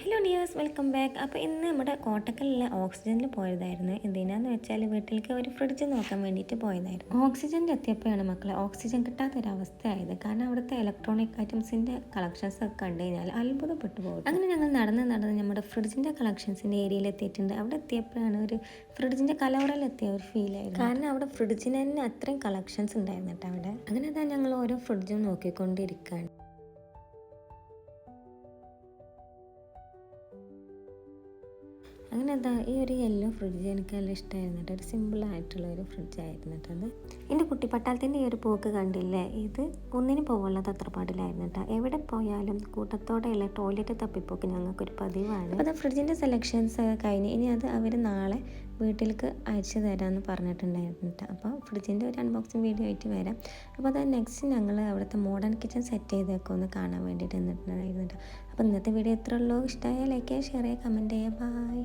Hello dears, welcome back. അപ്പോൾ ഇന്ന് നമ്മുടെ കോട്ടക്കലിലെ ഓക്സിജനിൽ പോയതായിരുന്നു. എന്തിനാന്ന് വെച്ചാൽ വീട്ടിലേക്ക് ഒരു ഫ്രിഡ്ജ് നോക്കാൻ വേണ്ടിയിട്ട് പോയതായിരുന്നു. ഓക്സിജനിൽ എത്തിയപ്പോഴാണ് മക്കളെ ഓക്സിജൻ കിട്ടാത്തൊരവസ്ഥയായത്. കാരണം അവിടുത്തെ ഇലക്ട്രോണിക് ഐറ്റംസിൻ്റെ കളക്ഷൻസ് ഒക്കെ കണ്ടു കഴിഞ്ഞാൽ അത്ഭുതപ്പെട്ടു പോകും. അങ്ങനെ ഞങ്ങൾ നടന്ന് നമ്മുടെ ഫ്രിഡ്ജിൻ്റെ കളക്ഷൻസിൻ്റെ ഏരിയയിൽ എത്തിയിട്ടുണ്ട്. അവിടെ എത്തിയപ്പോഴാണ് ഒരു ഫ്രിഡ്ജിൻ്റെ കലവറയിലെത്തിയ ഒരു ഫീലായിരുന്നു. കാരണം അവിടെ ഫ്രിഡ്ജിന് തന്നെ അത്രയും കളക്ഷൻസ് ഉണ്ടായിരുന്നു കേട്ടോ അവിടെ. അങ്ങനെ തന്നെ ഞങ്ങൾ ഓരോ ഫ്രിഡ്ജും നോക്കിക്കൊണ്ടിരിക്കുകയാണ്. അങ്ങനെ ഈ ഒരു യെല്ലോ ഫ്രിഡ്ജ് എനിക്ക് നല്ല ഇഷ്ടമായിരുന്നു കേട്ടോ. ഒരു സിമ്പിളായിട്ടുള്ള ഒരു ഫ്രിഡ്ജായിരുന്നു കേട്ടോ അത്. എൻ്റെ കുട്ടിപ്പട്ടാളത്തിൻ്റെ ഈ ഒരു പോക്ക് കണ്ടില്ലേ, ഇത് ഒന്നിന് പോകാനുള്ള തത്രപ്പാടിലായിരുന്നു കേട്ടോ. എവിടെ പോയാലും കൂട്ടത്തോടെയുള്ള ടോയ്ലറ്റ് തപ്പിപ്പോക്ക് ഞങ്ങൾക്കൊരു പതിവാണ്. അപ്പോൾ അത് ഫ്രിഡ്ജിൻ്റെ സെലക്ഷൻസ് ഒക്കെ കഴിഞ്ഞ് ഇനി അത് അവർ നാളെ വീട്ടിലേക്ക് അയച്ചു തരാമെന്ന് പറഞ്ഞിട്ടുണ്ടായിരുന്നു കേട്ടോ. അപ്പോൾ ഫ്രിഡ്ജിൻ്റെ ഒരു അൺബോക്സിങ് വീഡിയോ ആയിട്ട് വരാം. അപ്പോൾ അത് നെക്സ്റ്റ് ഞങ്ങൾ അവിടുത്തെ മോഡേൺ കിച്ചൺ സെറ്റ് ചെയ്തൊക്കെ ഒന്ന് കാണാൻ വേണ്ടിയിട്ട് നിന്നിട്ടുണ്ടായിരുന്നു കേട്ടോ. അപ്പോൾ ഇന്നത്തെ വീഡിയോ ഇത്രയുള്ളൂ. ഇഷ്ടമായ ലൈക്ക് ചെയ്യുക, ഷെയർ ചെയ്യുക, കമൻറ്റ് ചെയ്യുക. ബൈ.